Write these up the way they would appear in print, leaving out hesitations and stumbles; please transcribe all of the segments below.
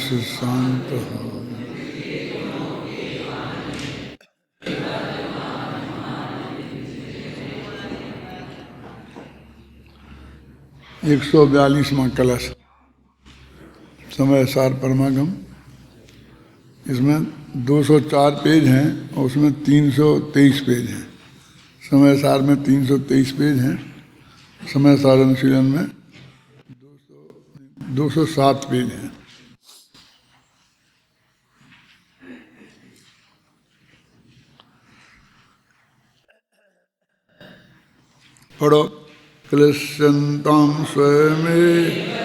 से शांत हो। 142वां कलश समय सार परमागम। इसमें 204 पेज हैं और उसमें 323 पेज हैं। समय सार में 323 पेज हैं, समय सार अनुशीलन में 207 पेज हैं। पढ़ो। क्लिश्यन्तां स्वयमेव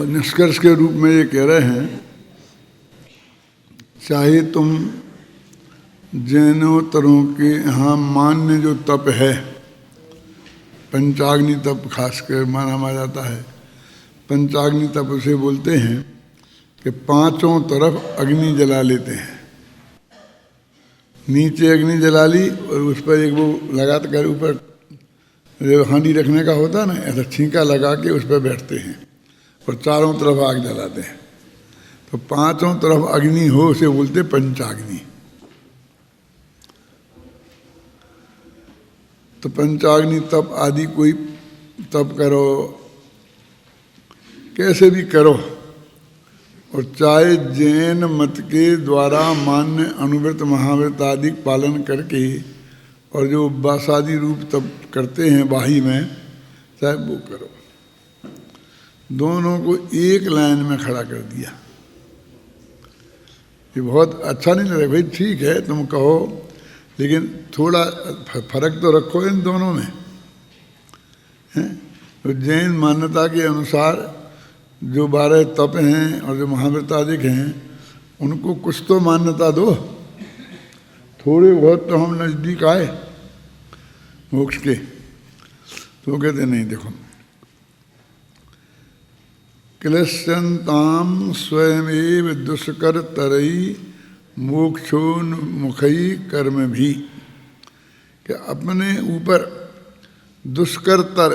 निष्कर्ष के रूप में ये कह रहे हैं, चाहे तुम जैनोत्तरों के यहाँ मान्य जो तप है, पंचाग्नि तप खासकर माना जाता है। पंचाग्नि तप उसे बोलते हैं कि पांचों तरफ अग्नि जला लेते हैं। नीचे अग्नि जला ली और उस पर एक वो लगा कर ऊपर जो हांडी रखने का होता है ना, ऐसा छींका लगा के उस पर बैठते हैं और चारों तरफ आग जलाते हैं। तो पांचों तरफ अग्नि हो उसे बोलते पंचाग्नि। तो पंचाग्नि तप आदि कोई तप करो, कैसे भी करो, और चाहे जैन मत के द्वारा मान्य अनुव्रत महाव्रत आदि पालन करके और जो उपवासादि रूप तप करते हैं बाही में, चाहे वो करो। दोनों को एक लाइन में खड़ा कर दिया। ये बहुत अच्छा नहीं लगा। भाई ठीक है तुम कहो, लेकिन थोड़ा फर्क तो रखो इन दोनों में, हैं? तो जैन मान्यता के अनुसार जो 12 तप हैं और जो महाव्रतादिक हैं, उनको कुछ तो मान्यता दो। थोड़े बहुत तो हम नज़दीक आए मोक्ष के। तो कहते नहीं, देखो, क्लिश्यन्तां स्वयमेव दुष्कर तरई मोक्षोन्मुखई कर्म भी, कि अपने ऊपर दुष्कर तर,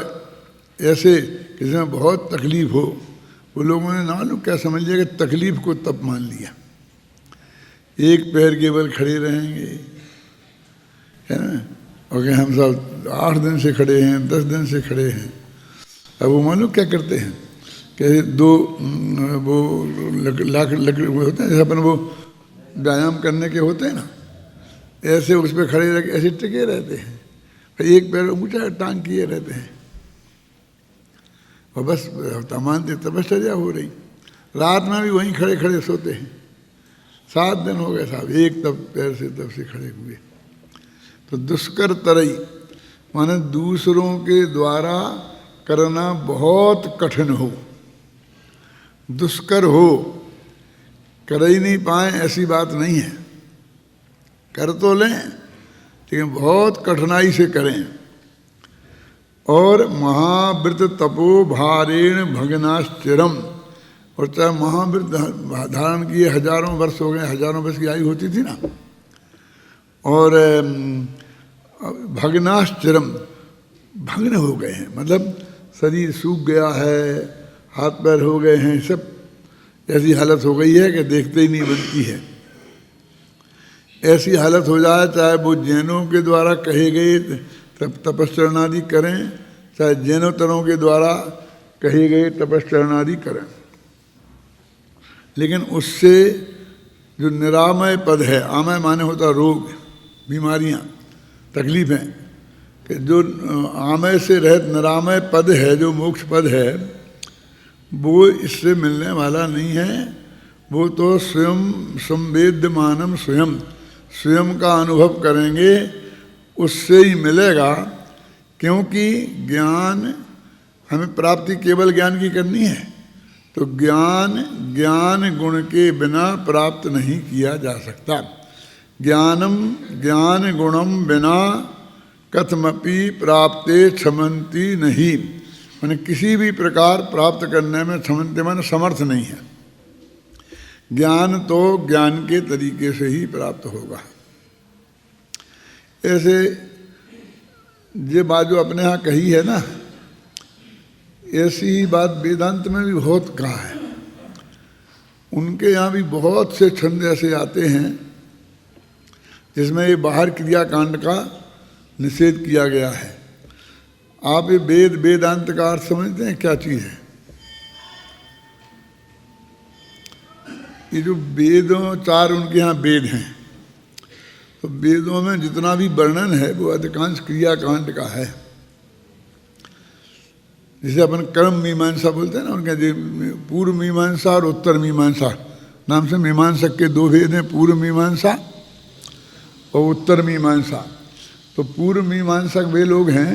ऐसे किसी में बहुत तकलीफ हो, वो लोगों ने ना मालूम क्या समझ लिया कि तकलीफ को तप मान लिया। एक पैर केवल खड़े रहेंगे, है ना, और हम सब 8 दिन से खड़े हैं, 10 दिन से खड़े हैं। अब वो मालूम क्या करते हैं कि दो वो लकड़ी होते हैं, जैसे अपन वो व्यायाम करने के होते हैं ना, ऐसे उस पर खड़े रह के ऐसे टिके रहते हैं, फिर एक पैर ऊंचा टांग किए रहते हैं, और बस तमाम तपश्चर्या हो रही। रात में भी वहीं खड़े खड़े सोते हैं। 7 दिन हो गए साहब, एक तब पैर से तब से खड़े हुए। तो दुष्कर तरई माने दूसरों के द्वारा करना बहुत कठिन हो, दुष्कर हो, कर ही नहीं पाए ऐसी बात नहीं है। कर तो लें, लेकिन बहुत कठिनाई से करें। और महाव्रत तपो भारेण भग्नाश्चिरम, और चाहे महाव्रत धारण किए हजारों वर्ष हो गए, हजारों वर्ष की आयु होती थी ना, और भग्नाश्चिरम, भग्न हो गए हैं, मतलब शरीर सूख गया है, हाथ पैर हो गए हैं, सब ऐसी हालत हो गई है कि देखते ही नहीं बनती है। ऐसी हालत हो जाए, चाहे वो जैनों के द्वारा कहे गए तपस्चरण आदि करें, चाहे जैनोत्तरों के द्वारा कहे गए तपस्चरण आदि करें, लेकिन उससे जो निरामय पद है, आमय माने होता रोग, बीमारियां, तकलीफें, कि जो आमय से रहित निरामय पद है, जो मोक्ष पद है, वो इससे मिलने वाला नहीं है। वो तो स्वयं संवेद्यमानम, स्वयं का अनुभव करेंगे, उससे ही मिलेगा। क्योंकि ज्ञान, हमें प्राप्ति केवल ज्ञान की करनी है, तो ज्ञान गुण के बिना प्राप्त नहीं किया जा सकता। ज्ञान गुणम बिना कथमपि प्राप्ते क्षमंती नहीं, मैंने किसी भी प्रकार प्राप्त करने में क्षमंते मन समर्थ नहीं है। ज्ञान तो ज्ञान के तरीके से ही प्राप्त होगा। ऐसे ये बात जो अपने यहाँ कही है ना, ऐसी ही बात वेदांत में भी बहुत कहा है। उनके यहाँ भी बहुत से छंद ऐसे आते हैं जिसमें ये बाहर क्रियाकांड का निषेध किया गया है। आप ये वेदांत का अर्थ समझते हैं क्या चीज़ है? ये जो वेदों, चार उनके यहाँ वेद हैं, तो वेदों में जितना भी वर्णन है वो अधिकांश क्रियाकांड का है। जिसे अपन कर्म मीमांसा बोलते हैं ना, उनके पूर्व मीमांसा और उत्तर मीमांसा नाम से मीमांसक के दो भेद हैं, पूर्व मीमांसा और उत्तर मीमांसा। तो पूर्व मीमांसक वे लोग हैं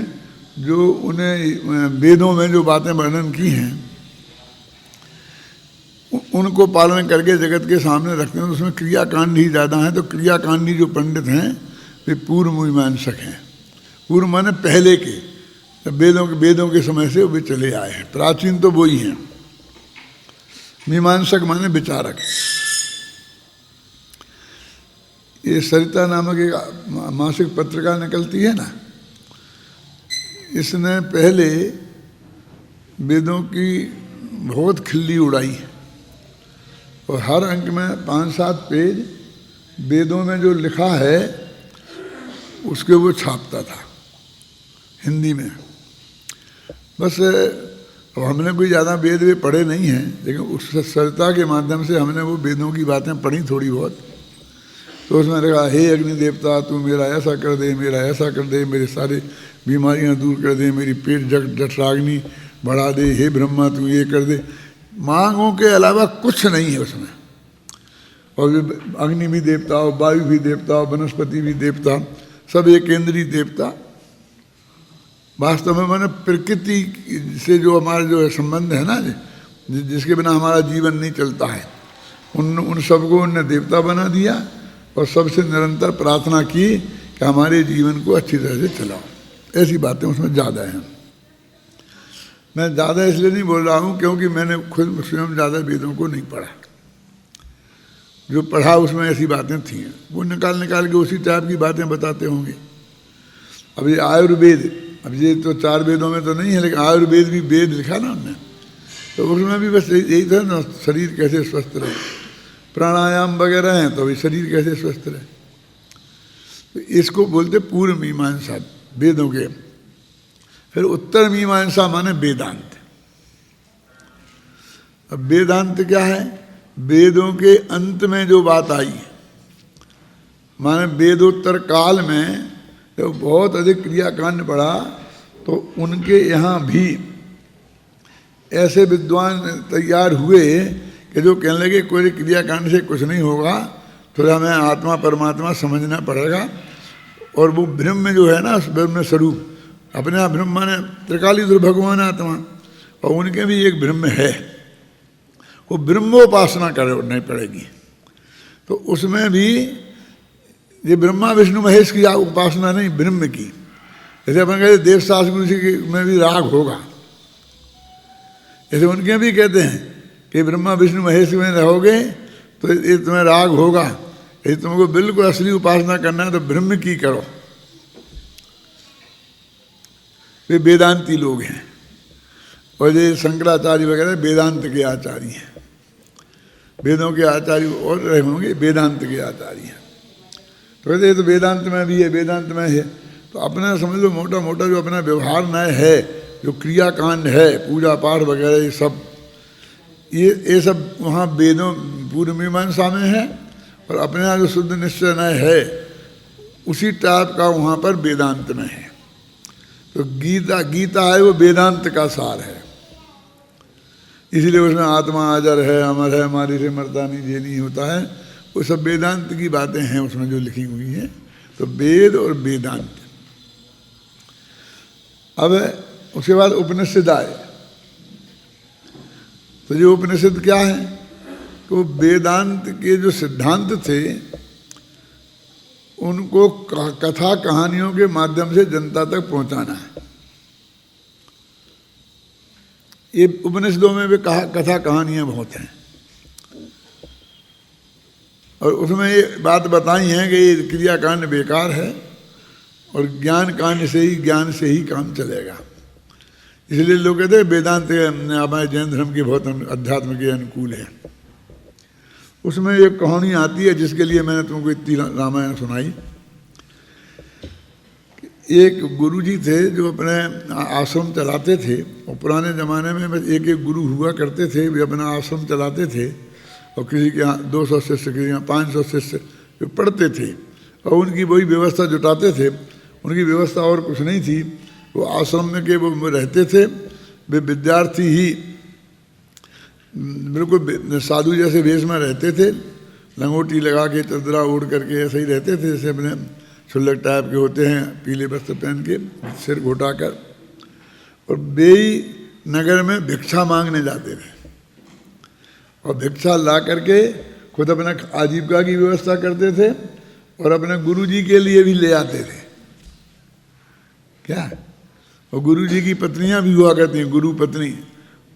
जो उन्हें वेदों में जो बातें वर्णन की हैं उनको पालन करके जगत के सामने रखते हैं। तो उसमें क्रियाकांड ही ज़्यादा हैं, तो क्रियाकांडी जो पंडित हैं वे पूर्व मीमांसक हैं। पूर्व माने पहले के, वेदों के समय से वे चले आए हैं, प्राचीन तो वो ही हैं। मीमांसक माने विचारक। ये सरिता नामक एक मासिक पत्रिका निकलती है ना, इसने पहले वेदों की बहुत खिल्ली उड़ाई और हर अंक में 5-7 पेज वेदों में जो लिखा है उसके वो छापता था हिंदी में। बस अब हमने कोई ज़्यादा वेद वे पढ़े नहीं हैं, लेकिन उस सरिता के माध्यम से हमने वो वेदों की बातें पढ़ी थोड़ी बहुत। तो उसमें लिखा, हे अग्नि देवता तू मेरा ऐसा कर दे, मेरा ऐसा कर दे, मेरे सारे बीमारियां दूर कर दे, मेरी पेट जठराग्नि बढ़ा दे, हे ब्रह्मा तू ये कर दे। मांगों के अलावा कुछ नहीं है उसमें। और अग्नि भी देवता हो, वायु भी देवता हो, वनस्पति भी देवता, सब एक केंद्रीय देवता। वास्तव में मैंने प्रकृति से जो हमारा जो संबंध है ना, जिसके बिना हमारा जीवन नहीं चलता है, उन सबको उनने देवता बना दिया और सबसे निरंतर प्रार्थना की कि हमारे जीवन को अच्छी तरह से चलाओ। ऐसी बातें उसमें ज़्यादा हैं। मैं ज़्यादा इसलिए नहीं बोल रहा हूँ क्योंकि मैंने खुद स्वयं ज़्यादा वेदों को नहीं पढ़ा। जो पढ़ा उसमें ऐसी बातें थी, वो निकाल के उसी टाइप की बातें बताते होंगे। अब ये आयुर्वेद, अब ये तो 4 वेदों में तो नहीं है, लेकिन आयुर्वेद भी वेद लिखा ना उनने, तो उसमें भी बस यही था ना, शरीर कैसे स्वस्थ रहे, प्राणायाम वगैरह हैं तो भी शरीर कैसे स्वस्थ रहे। तो इसको बोलते पूर्व मीमांसा वेदों के। फिर उत्तर मीमांसा माने वेदांत। अब वेदांत क्या है? वेदों के अंत में जो बात आई, माने वेदोत्तर काल में जब बहुत अधिक क्रियाकांड पड़ा तो उनके यहाँ भी ऐसे विद्वान तैयार हुए कि जो कहने लगे कोई क्रियाकांड से कुछ नहीं होगा, थोड़ा हमें आत्मा परमात्मा समझना पड़ेगा। और वो ब्रह्म जो है ना, ब्रह्म स्वरूप अपने आप ब्रह्म माने त्रिकालीधर भगवान आत्मा, और उनके भी एक ब्रह्म है, वो ब्रह्मोपासना करनी पड़ेगी। तो उसमें भी ये ब्रह्मा विष्णु महेश की उपासना नहीं, ब्रह्म की। जैसे अपन कहते देव शास्त्र गुरु जी में भी राग होगा, जैसे उनके भी कहते हैं कि ब्रह्मा विष्णु महेश में रहोगे तो ये तुम्हें राग होगा। यदि तुमको बिल्कुल असली उपासना करना है तो ब्रह्म की करो। वे वेदांती लोग हैं। और ये शंकराचार्य वगैरह वेदांत के आचार्य हैं। वेदों के आचार्य और रहे होंगे, वेदांत के आचार्य हैं। तो कहते ये तो वेदांत में भी है, वेदांत में है। तो अपना समझ लो मोटा मोटा जो अपना व्यवहार न्याय है, जो क्रियाकांड है, पूजा पाठ वगैरह, ये सब वहाँ वेदों पूर्व मीमांसा में है, और अपने यहाँ जो शुद्ध निश्चय न्याय है उसी टाइप का वहाँ पर वेदांत में है। तो गीता है वो वेदांत का सार है, इसीलिए उसमें आत्मा अजर है, अमर है, हमारी से मरता नहीं, ये नहीं होता है, वो सब वेदांत की बातें हैं उसमें जो लिखी हुई हैं। तो वेद और वेदांत। अब उसके बाद उपनिषद आए। तो जो उपनिषद क्या है, तो वेदांत के जो सिद्धांत थे उनको कथा कहानियों के माध्यम से जनता तक पहुंचाना है। ये उपनिषदों में भी कथा कहानियां बहुत हैं, और उसमें ये बात बताई है कि ये क्रियाकांड बेकार है और ज्ञान से ही काम चलेगा। इसलिए लोग कहते हैं वेदांत हमारे जैन धर्म की बहुत अध्यात्म के अनुकूल है। उसमें एक कहानी आती है जिसके लिए मैंने तुमको इतनी रामायण सुनाई। एक गुरुजी थे जो अपने आश्रम चलाते थे, और पुराने ज़माने में एक गुरु हुआ करते थे, वे अपना आश्रम चलाते थे, और किसी के यहाँ 200 शिष्य, किसी के यहाँ 500 शिष्य वे पढ़ते थे, और उनकी वही व्यवस्था जुटाते थे। उनकी व्यवस्था और कुछ नहीं थी, वो आश्रम में के वो रहते थे, वे विद्यार्थी ही बिल्कुल साधु जैसे वेश में रहते थे, लंगोटी लगा के चदरा ओढ़ करके ऐसे ही रहते थे, जैसे अपने छुल्लक टाइप के होते हैं, पीले वस्त्र पहन के सिर घोटा कर, और बेई नगर में भिक्षा मांगने जाते थे, और भिक्षा ला करके खुद अपना आजीविका की व्यवस्था करते थे, और अपने गुरुजी के लिए भी ले आते थे। क्या? और गुरुजी की पत्नियां भी हुआ करती हैं, गुरु पत्नी,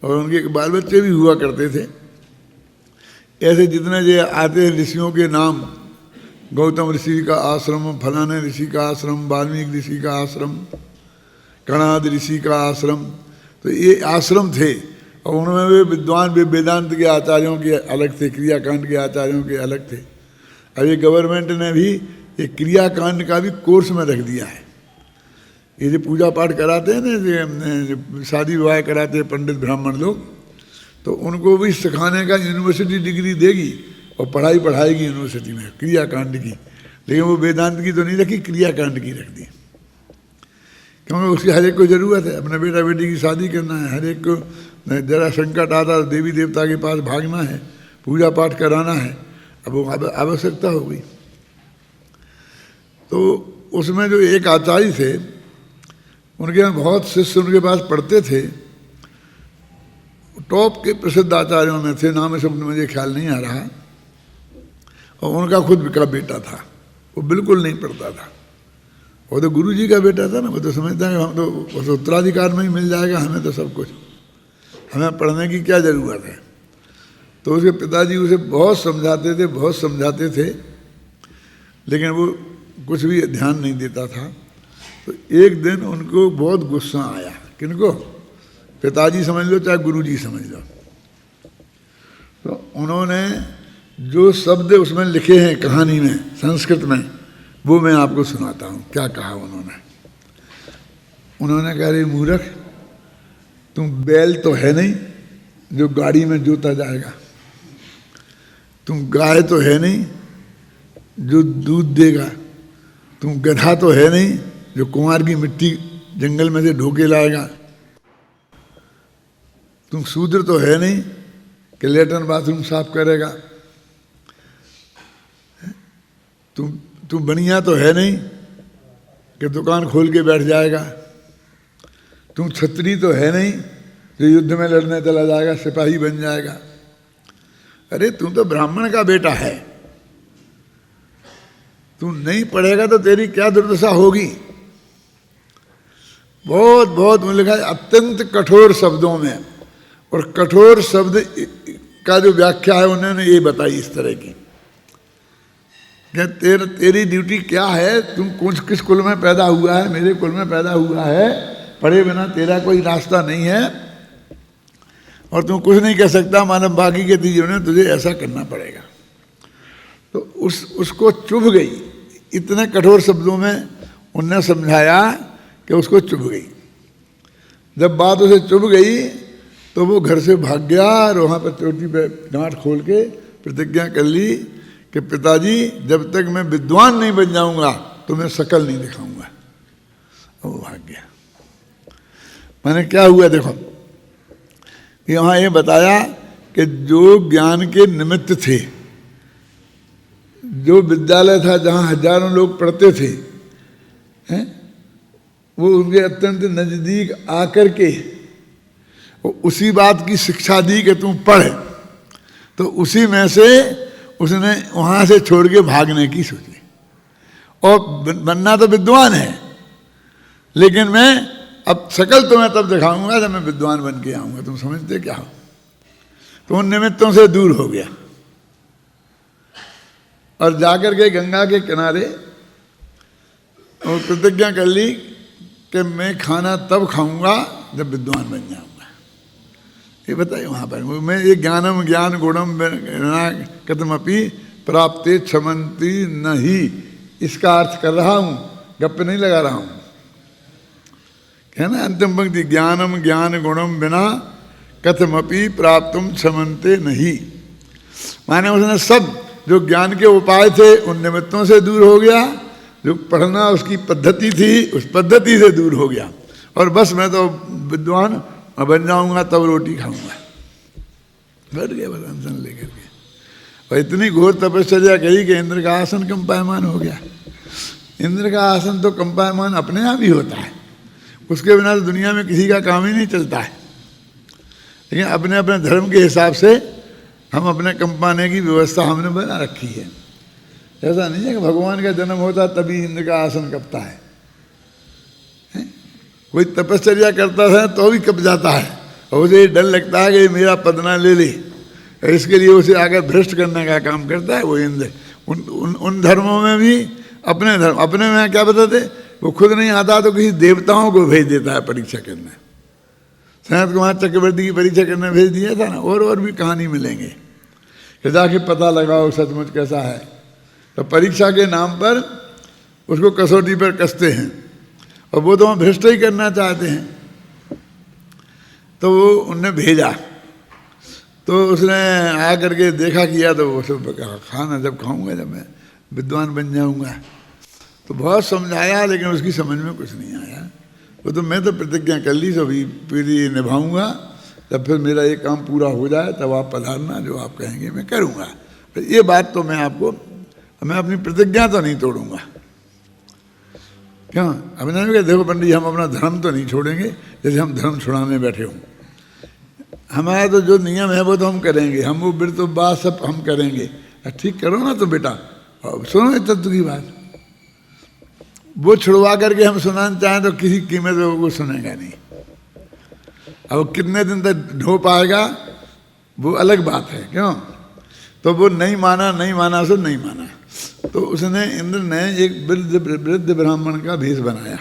और उनके बाल बच्चे भी हुआ करते थे। ऐसे जितने जो आते हैं ऋषियों के नाम, गौतम ऋषि का आश्रम, फलाने ऋषि का आश्रम, वाल्मीकि ऋषि का आश्रम, कणाद ऋषि का आश्रम, तो ये आश्रम थे, और उनमें वे विद्वान वे वेदांत के आचार्यों के अलग थे, क्रियाकांड के आचार्यों के अलग थे। अब ये गवर्नमेंट ने भी एक क्रियाकांड का भी कोर्स में रख दिया है। ये जो पूजा पाठ कराते हैं ना, शादी विवाह कराते हैं पंडित ब्राह्मण लोग, तो उनको भी सिखाने का यूनिवर्सिटी डिग्री देगी, और पढ़ाई पढ़ाएगी यूनिवर्सिटी में क्रियाकांड की, लेकिन वो वेदांत की तो नहीं रखी, क्रियाकांड की रख दी। क्योंकि उसकी हर एक को ज़रूरत है, अपने बेटा बेटी की शादी करना है, हर एक को जरा संकट आता है देवी देवता के पास भागना है, पूजा पाठ कराना है, अब वो आवश्यकता हो गई। तो उसमें जो एक आचार्य थे, उनके यहाँ बहुत शिष्य उनके पास पढ़ते थे, टॉप के प्रसिद्ध आचार्यों में थे, नाम शब्द मुझे ख्याल नहीं आ रहा, और उनका खुद का बेटा था, वो बिल्कुल नहीं पढ़ता था। वो तो गुरु जी का बेटा था ना, वो तो समझता है हम तो उत्तराधिकार में ही मिल जाएगा हमें तो सब कुछ, हमें पढ़ने की क्या ज़रूरत है। तो उसके पिताजी उसे बहुत समझाते थे, लेकिन वो कुछ भी ध्यान नहीं देता था। तो एक दिन उनको बहुत गुस्सा आया। किनको? पिताजी समझ लो चाहे गुरुजी समझ लो। तो उन्होंने जो शब्द उसमें लिखे हैं कहानी में संस्कृत में, वो मैं आपको सुनाता हूँ। क्या कहा उन्होंने कहा, रे मूर्ख, तुम बैल तो है नहीं जो गाड़ी में जोता जाएगा, तुम गाय तो है नहीं जो दूध देगा, तुम गधा तो है नहीं जो कुंवार की मिट्टी जंगल में से ढोके लाएगा, तुम शूद्र तो है नहीं कि लेटरिन बाथरूम साफ करेगा, तुम बनिया तो है नहीं कि दुकान खोल के बैठ जाएगा, तुम छत्री तो है नहीं जो युद्ध में लड़ने चला जाएगा, सिपाही बन जाएगा। अरे तुम तो ब्राह्मण का बेटा है, तुम नहीं पढ़ेगा तो तेरी क्या दुर्दशा होगी। बहुत बहुत लिखा है अत्यंत कठोर शब्दों में, और कठोर शब्द का जो व्याख्या है उन्होंने ये बताई इस तरह की कि तेरी ड्यूटी क्या है, तुम किस कुल में पैदा हुआ है, मेरे कुल में पैदा हुआ है, पढ़े बिना तेरा कोई रास्ता नहीं है, और तुम कुछ नहीं कर सकता, मानव बाकी के तीजों ने तुझे ऐसा करना पड़ेगा। तो उसको चुभ गई इतने कठोर शब्दों में उनने समझाया कि उसको चुभ गई। जब बात उसे चुभ गई तो वो घर से भाग गया और वहाँ पर चोटी पे गांठ खोल के प्रतिज्ञा कर ली कि पिताजी जब तक मैं विद्वान नहीं बन जाऊंगा तो मैं शकल नहीं दिखाऊंगा। वो भाग गया। मैंने क्या हुआ देखो, यहाँ ये बताया कि जो ज्ञान के निमित्त थे, जो विद्यालय था जहाँ हजारों लोग पढ़ते थे, हैं, वो उनके अत्यंत नजदीक आकर के उसी बात की शिक्षा दी कि तुम पढ़, तो उसी में से उसने वहाँ से छोड़ के भागने की सोची। और बनना तो विद्वान है, लेकिन मैं अब शकल तुम्हें तब दिखाऊंगा जब मैं विद्वान बन के आऊँगा। तुम समझते क्या हो? तो उन निमित्तों से दूर हो गया और जाकर के गंगा के किनारे और प्रतिज्ञा कर ली कि मैं खाना तब खाऊंगा जब विद्वान बन जाऊंगा। ये बताइए वहाँ पर मैं ये ज्ञानम ज्ञान गुणम कथमपि प्राप्ते क्षमंती नहीं, इसका अर्थ कर रहा हूँ, गप्पे नहीं लगा रहा हूँ। कहना अंतिम पंक्ति, ज्ञानम ज्ञान गुणम बिना कथमपि प्राप्तुम क्षमंते नहीं। माने उसने सब जो ज्ञान के उपाय थे उन निमित्तों से दूर हो गया, जो पढ़ना उसकी पद्धति थी उस पद्धति से दूर हो गया, और बस मैं तो विद्वान बन जाऊंगा तब रोटी खाऊंगा। बैठ गया बस अनशन लेकर के, और इतनी घोर तपस्या कही कि इंद्र का आसन कंपायमान हो गया। इंद्र का आसन तो कंपायमान अपने आप ही होता है, उसके बिना तो दुनिया में किसी का काम ही नहीं चलता है। लेकिन अपने अपने धर्म के हिसाब से हम अपने कंपाने की व्यवस्था हमने बना रखी है। ऐसा नहीं है कि भगवान का जन्म होता तभी इंद्र का आसन कपता है। कोई तपश्चर्या करता है तो भी कप जाता है, और उसे डर लगता है कि मेरा पद ना ले ले, इसके लिए उसे आगे भ्रष्ट करने का काम करता है वो इंद्र। उन धर्मों में भी अपने धर्म, अपने में क्या बताते, वो खुद नहीं आता तो किसी देवताओं को भेज देता है परीक्षा करने। सनत कुमार चक्रवर्ती की परीक्षा करने भेज दिया था ना। और भी कहानी मिलेंगे कि जाके पता लगाओ सचमुच कैसा है। तो परीक्षा के नाम पर उसको कसौटी पर कसते हैं, और वो तो हम भ्रष्ट ही करना चाहते हैं। तो वो उनने भेजा, तो उसने आ करके देखा किया, तो वो सब कहा खाना जब खाऊंगा जब मैं विद्वान बन जाऊंगा। तो बहुत समझाया लेकिन उसकी समझ में कुछ नहीं आया। वो तो मैं तो प्रतिज्ञा कर ली सभी पीढ़ी निभाऊंगा, जब फिर मेरा ये काम पूरा हो जाए तब आप पधारना, जो आप कहेंगे मैं करूंगा। तो ये बात तो मैं अपनी प्रतिज्ञा तो नहीं तोड़ूंगा। क्यों? अब नहीं देखो पंडित जी, हम अपना धर्म तो नहीं छोड़ेंगे जैसे हम धर्म छुड़ाने बैठे हों। हमारा तो जो नियम है वो तो हम करेंगे, हम वो बिरत बात सब हम करेंगे। ठीक करो ना तो बेटा, सुनो इस तत्व की बात। वो छुड़वा करके हम सुनाना चाहें तो किसी कीमत में वो सुनेगा नहीं। अब कितने दिन तक ढो पाएगा वो अलग बात है। क्यों? तो वो नहीं माना सो नहीं माना। तो उसने, इंद्र ने एक वृद्ध ब्राह्मण का भेष बनाया,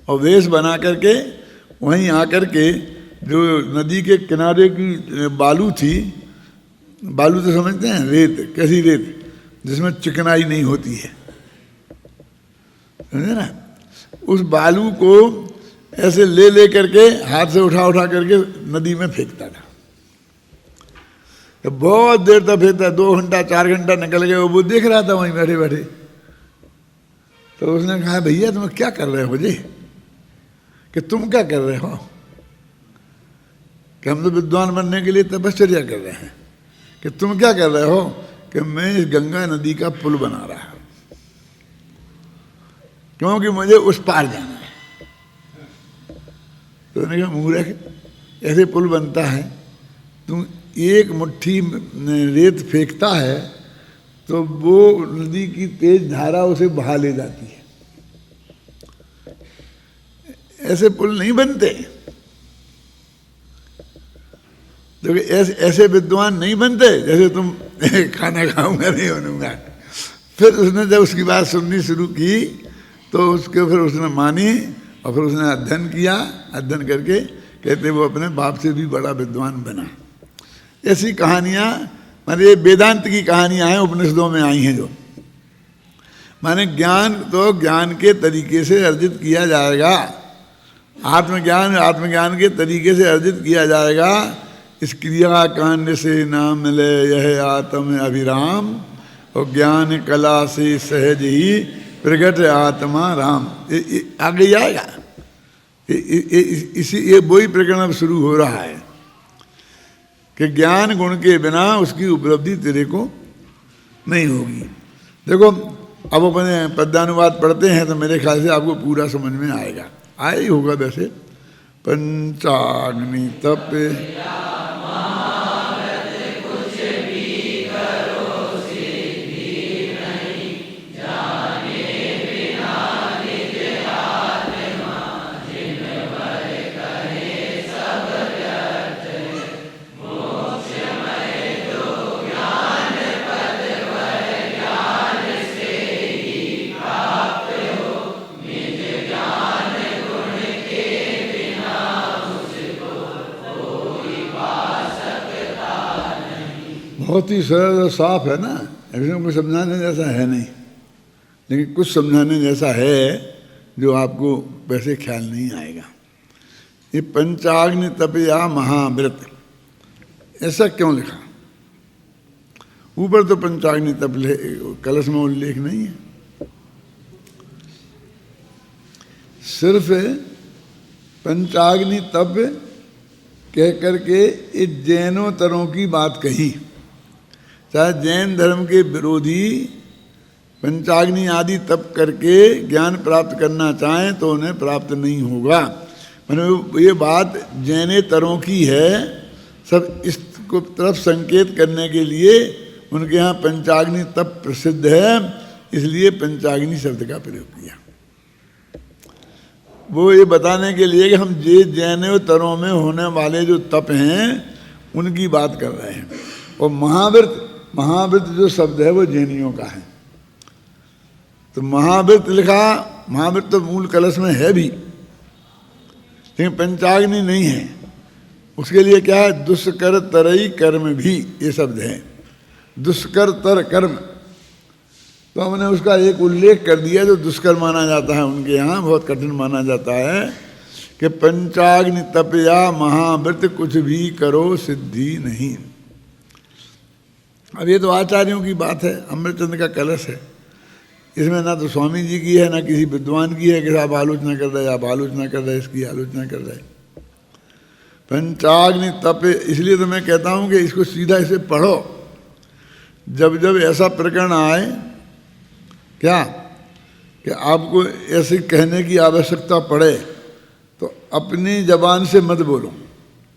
और वेश बना करके वहीं आकर के जो नदी के किनारे की बालू थी, बालू तो समझते हैं, रेत, कैसी रेत जिसमें चिकनाई नहीं होती है, समझे ना, उस बालू को ऐसे ले करके हाथ से उठा करके नदी में फेंकता था। तो बहुत देर तक फेंकता, 2 घंटा 4 घंटा निकल गए, वो देख रहा था वहीं बैठे बैठे। तो उसने कहा भैया तुम क्या कर रहे हो जी, कि तुम क्या कर रहे हो, कि हम तो विद्वान बनने के लिए तपश्चर्या कर रहे हैं, कि तुम क्या कर रहे हो, कि मैं इस गंगा नदी का पुल बना रहा हूं, क्योंकि मुझे उस पार जाना है। तो उन्होंने कहा मूर्ख, ऐसे पुल बनता है, तुम एक मुट्ठी रेत फेंकता है तो वो नदी की तेज धारा उसे बहा ले जाती है। ऐसे पुल नहीं बनते, तो ऐसे विद्वान नहीं बनते जैसे तुम खाना खाऊंगा नहीं बनूंगा। फिर उसने जब उसकी बात सुननी शुरू की तो उसके फिर उसने मानी, और फिर उसने अध्ययन किया। अध्ययन करके कहते वो अपने बाप से भी बड़ा विद्वान बना। ऐसी कहानियाँ, मतलब ये वेदांत की कहानियाँ हैं, उपनिषदों में आई हैं जो, माने ज्ञान तो ज्ञान के तरीके से अर्जित किया जाएगा, आत्मज्ञान के तरीके से अर्जित किया जाएगा। इस क्रिया कांड से ना मिले यह आत्म अभिराम, और ज्ञान कला से सहज ही प्रगट आत्मा राम। आगे आएगा इसी ये वही प्रकरण अब शुरू हो रहा है कि ज्ञान गुण के बिना उसकी उपलब्धि तेरे को नहीं होगी। देखो अब अपने पद्यानुवाद पढ़ते हैं तो मेरे ख्याल से आपको पूरा समझ में आएगा, आया ही होगा वैसे। पंचाग्नि तप बहुत ही सरल और साफ है ना, इसमें कुछ समझाने जैसा है नहीं, लेकिन कुछ समझाने जैसा है जो आपको वैसे ख्याल नहीं आएगा। ये पंचाग्नि तपया महाव्रत ऐसा क्यों लिखा? ऊपर तो पंचाग्नि तप कलश में उल्लेख नहीं है, सिर्फ पंचाग्नि तप कह करके इस जैनोत्तरों की बात कही। चाहे जैन धर्म के विरोधी पंचाग्नि आदि तप करके ज्ञान प्राप्त करना चाहें तो उन्हें प्राप्त नहीं होगा। मतलब ये बात जैनेतरों की है, सब इसको तरफ संकेत करने के लिए उनके यहाँ पंचाग्नि तप प्रसिद्ध है, इसलिए पंचाग्नि शब्द का प्रयोग किया। वो ये बताने के लिए कि हम जैनेतरों में होने वाले जो तप हैं उनकी बात कर रहे हैं। और महाव्रत जो शब्द है वो जैनियों का है, तो महाव्रत लिखा। महाव्रत तो मूल कलश में है भी, लेकिन पंचाग्नि नहीं है। उसके लिए क्या है? दुष्कर तरई कर्म भी, ये शब्द है, दुष्कर तर कर्म। तो हमने उसका एक उल्लेख कर दिया जो दुष्कर माना जाता है, उनके यहाँ बहुत कठिन माना जाता है कि पंचाग्नि तपया महाव्रत कुछ भी करो सिद्धि नहीं। अब ये तो आचार्यों की बात है, अमृतचंद का कलश है, इसमें ना तो स्वामी जी की है ना किसी विद्वान की है कि आप आलोचना कर रहे, आप आलोचना कर रहे, इसकी आलोचना कर रहे। पंचाग्नि तप, इसलिए तो मैं कहता हूँ कि इसको सीधा इसे पढ़ो। जब जब ऐसा प्रकरण आए क्या कि आपको ऐसे कहने की आवश्यकता पड़े तो अपनी जबान से मत बोलो,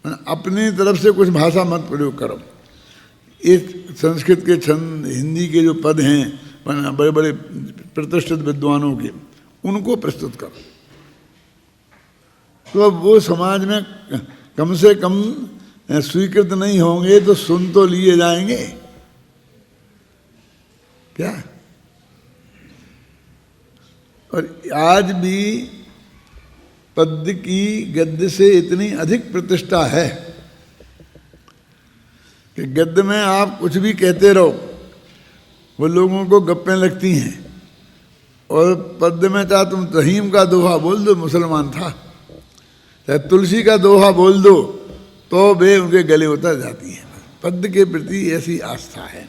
अपनी तरफ से कुछ भाषा मत प्रयोग करो। एक संस्कृत के छंद, हिंदी के जो पद हैं बड़े बड़े प्रतिष्ठित विद्वानों के, उनको प्रस्तुत करो, तो अब वो समाज में कम से कम स्वीकृत नहीं होंगे तो सुन तो लिए जाएंगे क्या। और आज भी पद्य की गद्य से इतनी अधिक प्रतिष्ठा है कि गद्य में आप कुछ भी कहते रहो वो लोगों को गप्पें लगती हैं, और पद्य में चाहे तुम रहीम का दोहा बोल दो, मुसलमान था, चाहे तुलसी का दोहा बोल दो तो वे उनके गले उतर जाती हैं। पद्य के प्रति ऐसी आस्था है।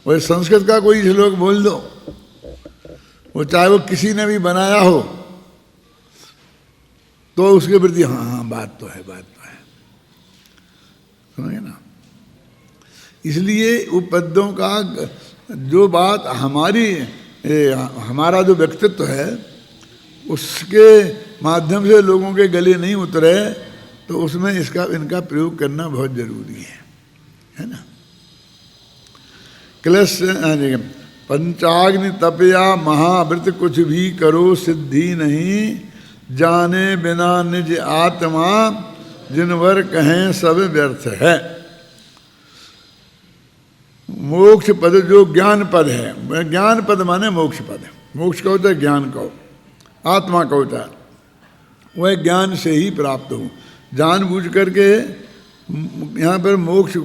और संस्कृत का कोई श्लोक बोल दो, वो चाहे वो किसी ने भी बनाया हो, तो उसके प्रति हाँ बात तो है, बात तो है, समझे ना। इसलिए वो पद्यों का जो बात हमारा जो व्यक्तित्व है उसके माध्यम से लोगों के गले नहीं उतरे, तो उसमें इनका प्रयोग करना बहुत जरूरी है ना। क्लश पंचाग्नि तपया महाव्रत कुछ भी करो सिद्धि नहीं, जाने बिना निज आत्मा जिनवर कहें सब व्यर्थ है। मोक्ष पद जो ज्ञान पद है, ज्ञान पद माने मोक्ष पद, मोक्ष का होता है ज्ञान का, आत्मा का होता है, वह ज्ञान से ही प्राप्त हो। जानबूझ करके यहाँ पर मोक्ष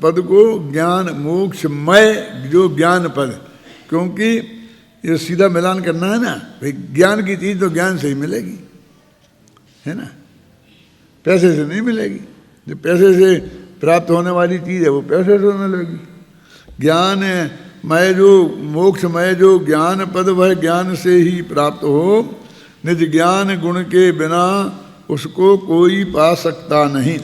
पद को ज्ञान मोक्षमय जो ज्ञान पद, क्योंकि ये सीधा मिलान करना है ना भाई, ज्ञान की चीज़ तो ज्ञान से ही मिलेगी, है ना, पैसे से नहीं मिलेगी। जो पैसे से प्राप्त होने वाली चीज़ है वो पैसे से होने लगेगी। ज्ञान मय जो मोक्ष मय जो ज्ञान पद वह ज्ञान से ही प्राप्त हो, निज ज्ञान गुण के बिना उसको कोई पा सकता नहीं।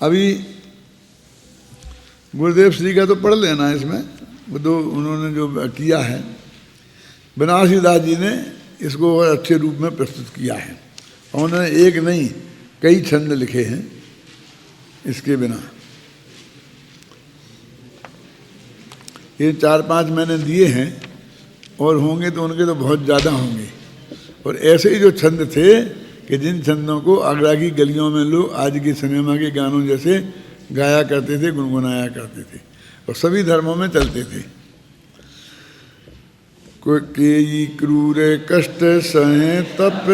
अभी गुरुदेव श्री का तो पढ़ लेना इसमें, वो तो उन्होंने जो किया है, बनारसी दास जी ने इसको और अच्छे रूप में प्रस्तुत किया है। और उन्होंने एक नहीं कई छंद लिखे हैं इसके बिना। ये 4-5 मैंने दिए हैं और होंगे तो उनके तो बहुत ज़्यादा होंगे। और ऐसे ही जो छंद थे कि जिन छंदों को आगरा की गलियों में लोग आज के सिनेमा के गानों जैसे गाया करते थे, गुनगुनाया करते थे और सभी धर्मों में चलते थे। कोई केई क्रूर कष्ट सहे तप,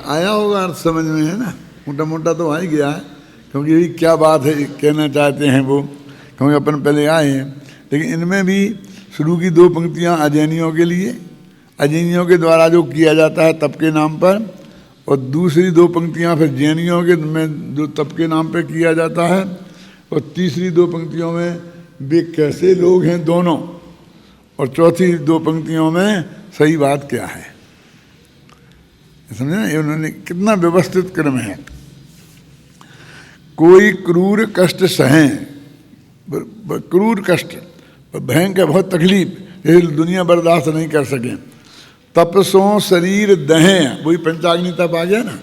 आया होगा अर्थ समझ में, है ना, मोटा मोटा तो आ ही गया है। क्योंकि यही क्या बात है कहना चाहते हैं वो, क्योंकि अपन पहले आए हैं। लेकिन इनमें भी शुरू की 2 पंक्तियां अजैनियों के लिए, अजैनियों के द्वारा जो किया जाता है तप के नाम पर, और दूसरी 2 पंक्तियां फिर जैनियों के में जो तप के नाम पर किया जाता है, और तीसरी 2 पंक्तियों में वे कैसे लोग हैं दोनों, और चौथी 2 पंक्तियों में सही बात क्या है। समझे ना, उन्होंने कितना व्यवस्थित क्रम है। कोई क्रूर कष्ट सहें, क्रूर कष्ट, भयंकर बहुत तकलीफ, ये दुनिया बर्दाश्त नहीं कर सके। तपसों शरीर दहें, वही पंचाग्नि तप आ गया ना,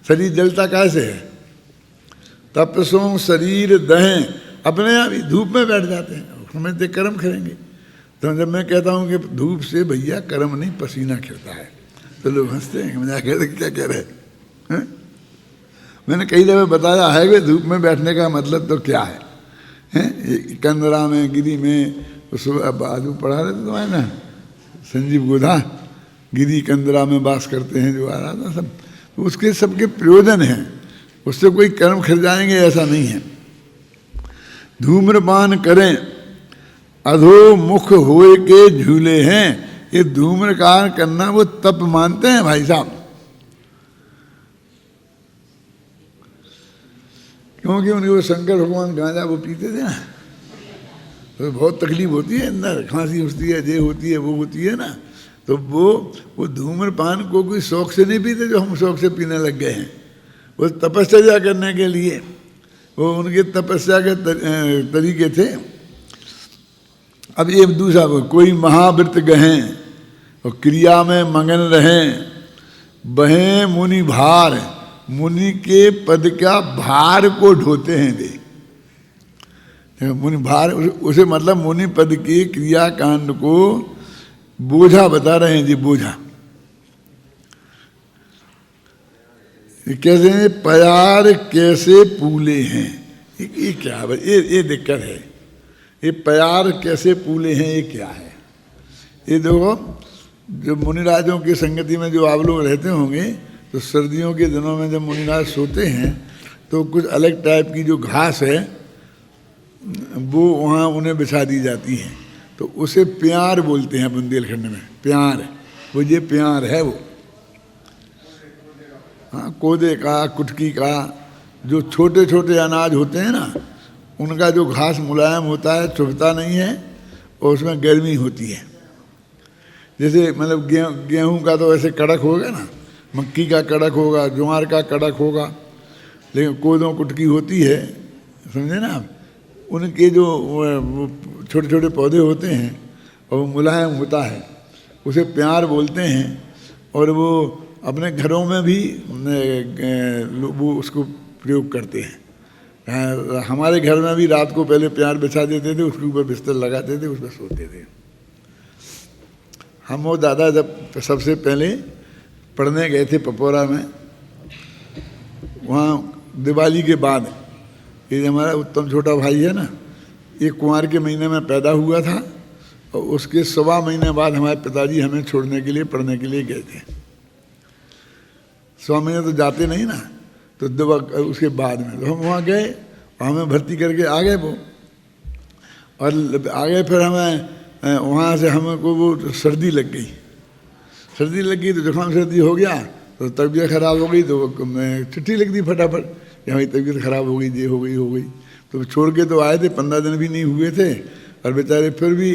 शरीर जलता कैसे है। तपसों शरीर दहें, अपने आप ही धूप में बैठ जाते हैं, समझते कर्म करेंगे। तो जब मैं कहता हूँ कि धूप से भैया कर्म नहीं पसीना खिलता है, तो लोग हंसते हैं, मजाक कहते क्या कह रहे हैं। मैंने कई दफ़े बताया है कि धूप में बैठने का मतलब तो क्या है, कंदरा में, गिरी में, उस बाजू पढ़ा रहे थे तो है ना, संजीव गोधा गिरी कंदरा में वास करते हैं जो आ रहा था सब, तो उसके सबके प्रयोजन हैं, उससे कोई कर्म खिल जाएंगे ऐसा नहीं है। धूम्रपान करें अधो मुख होए के झूले हैं, ये धूम्रपान करना वो तप मानते हैं भाई साहब। क्योंकि उनके वो शंकर भगवान गांजा वो पीते थे ना, तो बहुत तकलीफ होती है, अंदर खांसी होती है, ये होती है, वो होती है ना, तो वो धूम्रपान को कोई शौक से नहीं पीते जो हम शौक से पीने लग गए हैं। वो तपस्या करने के लिए, वो उनके तपस्या के तरीके थे। अब ये दूसरा, कोई महाव्रत गहें और क्रिया में मगन रहें, बहें मुनि भार, मुनि के पद का भार को ढोते हैं वे। मुनि भार उसे मतलब मुनि पद के क्रिया कांड को बोझा बता रहे हैं जी, बोझा। कैसे हैं, प्यार कैसे पूले हैं, ये क्या है, ये दिक्कत है। ये प्यार कैसे पूले हैं, ये क्या है। ये देखो, जो मुनिराजों की संगति में जो आप लोग रहते होंगे, तो सर्दियों के दिनों में जब मुनिराज सोते हैं तो कुछ अलग टाइप की जो घास है वो वहाँ उन्हें बिछा दी जाती है, तो उसे प्यार बोलते हैं बुंदेलखंड में, प्यार। वो ये प्यार है वो, हाँ, कोदे का, कुटकी का, जो छोटे छोटे अनाज होते हैं ना, उनका जो घास मुलायम होता है, चुभता नहीं है और उसमें गर्मी होती है। जैसे मतलब गेहूँ का तो ऐसे कड़क होगा ना, मक्की का कड़क होगा, ज्वार का कड़क होगा, लेकिन कोदों कुटकी होती है, समझे ना आप, उनके जो छोटे छोटे पौधे होते हैं और वो मुलायम होता है, उसे प्यार बोलते हैं। और वो अपने घरों में भी वो उसको प्रयोग करते हैं। हमारे घर में भी रात को पहले प्यार बिछा देते थे, उसके ऊपर बिस्तर लगाते थे, उस पर सोते थे। हम वो दादा जब सबसे पहले पढ़ने गए थे पपोरा में, वहाँ दिवाली के बाद, ये हमारा उत्तम छोटा भाई है ना, ये कुंवार के महीने में पैदा हुआ था और उसके 1.25 महीने बाद हमारे पिताजी हमें छोड़ने के लिए पढ़ने के लिए गए थे। 1.25 महीने तो जाते नहीं ना, तो उसके बाद में तो हम वहाँ गए, हमें भर्ती करके आ गए वो, और आ गए। फिर हमें वहाँ से हमको वो सर्दी लग गई, तो जुकाम सर्दी हो गया, तो तबीयत ख़राब हो गई, तो मैं चिट्ठी लिख दी फटाफट कि हमारी तबीयत ख़राब हो गई, ये हो गई। तो छोड़ के तो आए थे, 15 दिन भी नहीं हुए थे, और बेचारे फिर भी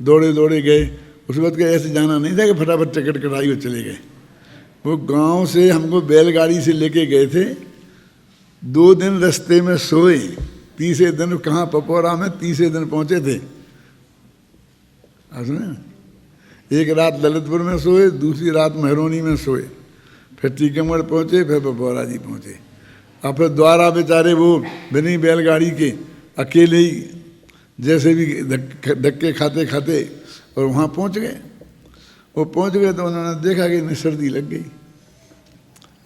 दौड़े गए। उस वक्त के ऐसे जाना नहीं था कि फटाफट टिकट कटाई और चले गए। वो गांव से हमको बैलगाड़ी से लेके गए थे, 2 दिन रास्ते में सोए, तीसरे दिन कहाँ पपोरा में तीसरे दिन पहुँचे थे। सुने, एक रात ललितपुर में सोए, दूसरी रात महरोनी में सोए, फिर टीकमगढ़ पहुँचे, फिर पपोरा जी पहुँचे, और फिर द्वारा बेचारे वो बिनी बैलगाड़ी के अकेले ही जैसे भी धक्के खाते और वहाँ पहुँच गए। वो पहुँच गए तो उन्होंने देखा कि इन्हें सर्दी लग गई,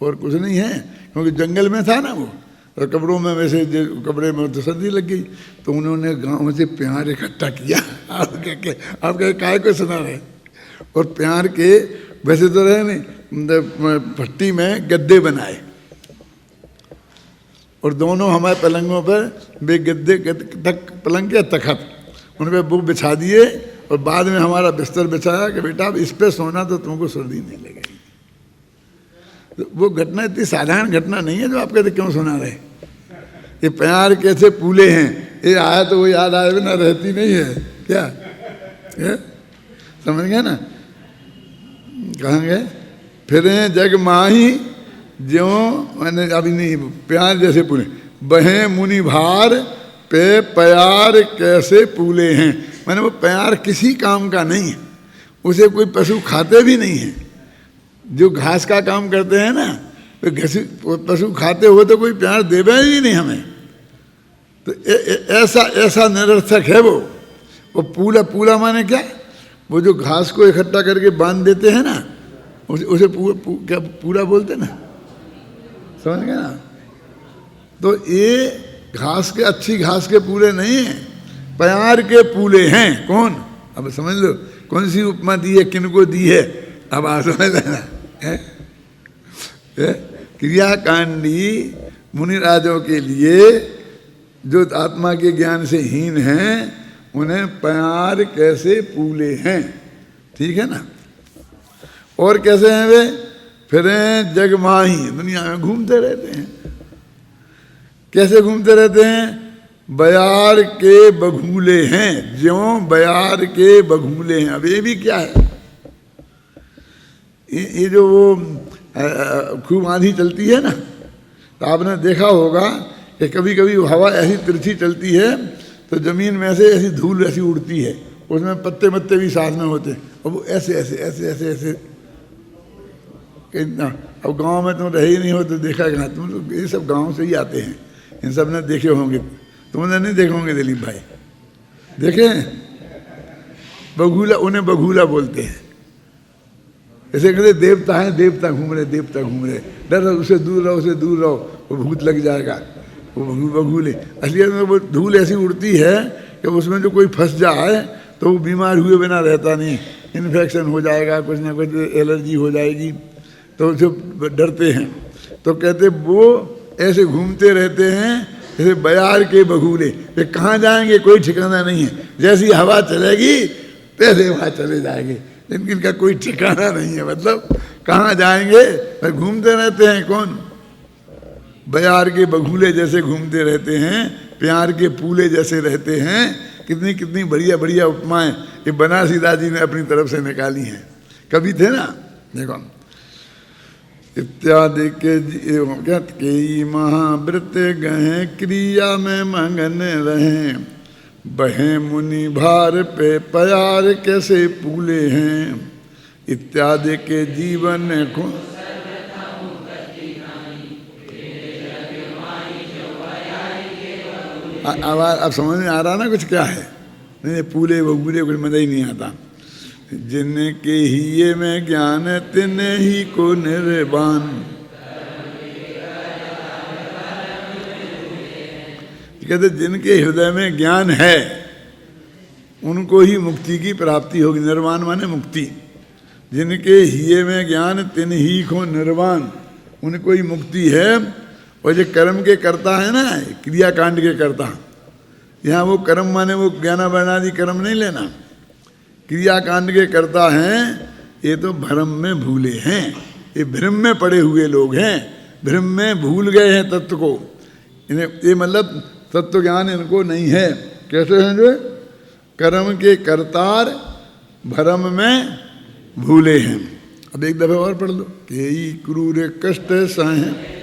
और कुछ नहीं है, क्योंकि जंगल में था ना वो, और कपड़ों में वैसे कपड़े में तो सर्दी लग गई। तो उन्होंने गांव से प्यार इकट्ठा किया। आप कहे काय को सुना रहे, और प्यार के वैसे तो रहे नहीं, भट्टी में गद्दे बनाए, और दोनों हमारे पलंगों पर वे गद्दे पलंग के तखत उन पर बुक बिछा दिए, और बाद में हमारा बिस्तर बिछाया कि बेटा इस पे सोना तो तुमको सर्दी नहीं लगेगी। तो वो घटना इतनी साधारण घटना नहीं है जो आप कहते क्यों सुना रहे। ये प्यार कैसे फूले हैं, ये आया तो वो याद आए बिना रहती नहीं है क्या, समझ गए ना। कहाँ गए, फिरे जग माही ज्यों, मैंने अभी नहीं, प्यार जैसे फूले, बहे मुनि भार पे प्यार कैसे फूले हैं। मैंने वो प्यार किसी काम का नहीं है, उसे कोई पशु खाते भी नहीं है। जो घास का काम करते हैं ना, तो पशु खाते हुए तो कोई प्यार देवे ही नहीं हमें। तो ऐसा निरर्थक है वो पूला माने क्या, वो जो घास को इकट्ठा करके बांध देते हैं ना, उसे क्या पूरा बोलते ना, समझ गए ना। तो ये घास के, अच्छी घास के पूले नहीं है, प्यार के पूले हैं। कौन, अब समझ लो कौन सी उपमा दी है, किनको दी है, अब आप समझ लेना। क्रियाकांडी मुनिराजों के लिए जो आत्मा के ज्ञान से हीन हैं, उन्हें प्यार कैसे पूले हैं, ठीक है ना। और कैसे हैं वे, फिरे जगमाही, दुनिया में घूमते रहते हैं। कैसे घूमते रहते हैं, बयार के बघूले हैं, ज्यों बयार के बघूले हैं। अब ये भी क्या है, ये जो वो खूब आंधी चलती है ना, तो आपने देखा होगा कि कभी कभी हवा ऐसी तिरछी चलती है तो ज़मीन में से ऐसी धूल ऐसी उड़ती है, उसमें पत्ते भी साथ में होते हैं, और वो ऐसे कितना। अब गांव में तुम रहे ही नहीं हो तो देखा कहाँ, तुम तो ये सब गांव से ही आते हैं, इन सब ने देखे होंगे, तुमने नहीं देखे होंगे दिलीप भाई, देखे बघूला, उन्हें बघूला बोलते हैं। ऐसे कहते देवता है, देवता घूम रहे, डर उसे दूर रहो, वो भूत लग जाएगा, वो बघूले। असलियत में वो धूल ऐसी उड़ती है कि उसमें जो कोई फंस जाए तो वो बीमार हुए बिना रहता नहीं, इन्फेक्शन हो जाएगा, कुछ ना कुछ एलर्जी हो जाएगी, तो उसे डरते हैं। तो कहते वो ऐसे घूमते रहते हैं जैसे बयार के बघूले, वे कहाँ जाएंगे कोई ठिकाना नहीं है, जैसी हवा चलेगी तैसे वहाँ चले जाएंगे, लेकिन इनका कोई ठिकाना नहीं है, मतलब कहाँ जाएंगे, वे घूमते रहते हैं। कौन, बयार के बघूले जैसे घूमते रहते हैं, प्यार के फूले जैसे रहते हैं। कितनी बढ़िया उपमाएं ये बनारसी दास जी ने अपनी तरफ से निकाली हैं, कभी थे ना, देखो इत्यादि के महाव्रत गहे क्रिया में मगन रहे, बहे मुनि भार पे प्यार कैसे फूले हैं। इत्यादि के जीवन को अब समझ में आ रहा ना कुछ क्या है? नहीं पूरे वो पूरे कुछ मजा ही नहीं आता। जिनके हिये में ज्ञान तिने ही को निर्वाण, कहते जिनके हृदय में ज्ञान है उनको ही मुक्ति की प्राप्ति होगी। निर्वाण माने मुक्ति। जिनके हिये में ज्ञान तिन ही को निर्वाण, उनको ही मुक्ति है। और जो कर्म के कर्ता है ना, क्रियाकांड के कर्ता, यहाँ वो कर्म माने वो ज्ञानावरणादि कर्म नहीं लेना, क्रियाकांड के कर्ता हैं। ये तो भ्रम में भूले हैं, ये भ्रम में पड़े हुए लोग हैं, भ्रम में भूल गए हैं तत्व को। इन्हें ये मतलब तत्व ज्ञान इनको नहीं है। कैसे हैं जो? कर्म के कर्तार भ्रम में भूले हैं। अब एक दफा और पढ़ लो। के क्रूर कष्ट सहे,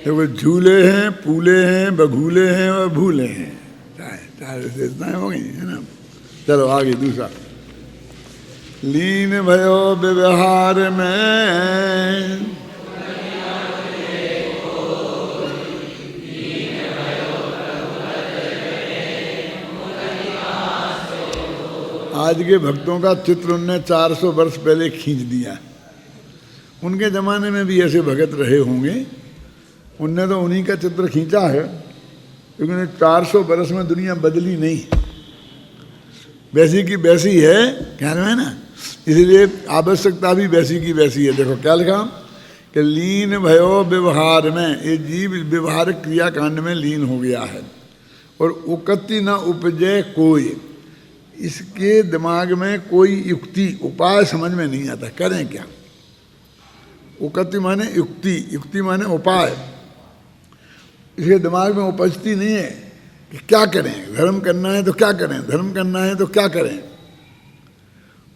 देखो झूले हैं, पूले हैं, बघूले हैं और भूले हैं। चार विशेषताएं हो गई है ना। चलो आगे दूसरा। लीन भयो व्यवहार में, आज के भक्तों का चित्र उनने 400 वर्ष पहले खींच दिया। उनके जमाने में भी ऐसे भगत रहे होंगे, उनने तो उन्हीं का चित्र खींचा है, लेकिन 400 बरस में दुनिया बदली नहीं, वैसी की वैसी है। क्या है ना, इसलिए आवश्यकता भी वैसी की वैसी है। देखो क्या लिखा कि लीन भयो व्यवहार में, ये जीव व्यवहार क्रियाकांड में लीन हो गया है। और उकति न उपजय कोई, इसके दिमाग में कोई युक्ति उपाय समझ में नहीं आता, करें क्या। उकति माने युक्ति, युक्ति माने उपाय, इसके दिमाग में उपजती नहीं है कि क्या करें। धर्म करना है तो क्या करें, धर्म करना है तो क्या करें।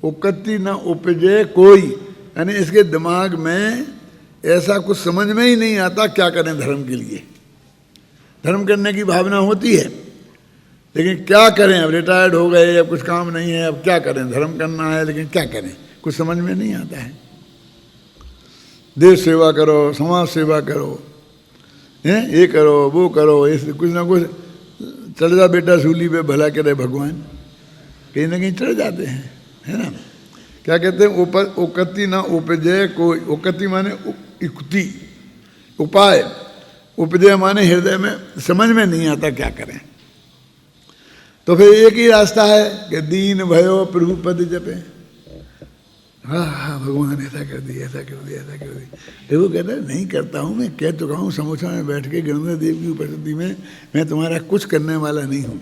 उकति न उपजे कोई, यानी इसके दिमाग में ऐसा कुछ समझ में ही नहीं आता क्या करें धर्म के लिए। धर्म करने की भावना होती है, लेकिन क्या करें। अब रिटायर्ड हो गए, अब कुछ काम नहीं है, अब क्या करें। धर्म करना है लेकिन क्या करें, कुछ समझ में नहीं आता है। देश सेवा करो, समाज सेवा करो, ये करो, वो करो, इस कुछ ना कुछ चढ़ जा बेटा सूली पे, भला करे भगवान, कहीं ना कहीं चढ़ जाते हैं, है ना। क्या कहते हैं, उकति ना उपजय कोई। उकति माने युक्ति, उपाय, उपजय माने हृदय में समझ में नहीं आता क्या करें। तो फिर एक ही रास्ता है कि दीन भयो प्रभु पद जपे। हाँ हाँ भगवान ऐसा कर दिया, ऐसा कर दिया, ऐसा कर दिया। देखो कहता है नहीं करता हूँ, मैं कह चुका हूँ समोसा में बैठ के गणेश देव की उपस्थिति में, मैं तुम्हारा कुछ करने वाला नहीं हूँ।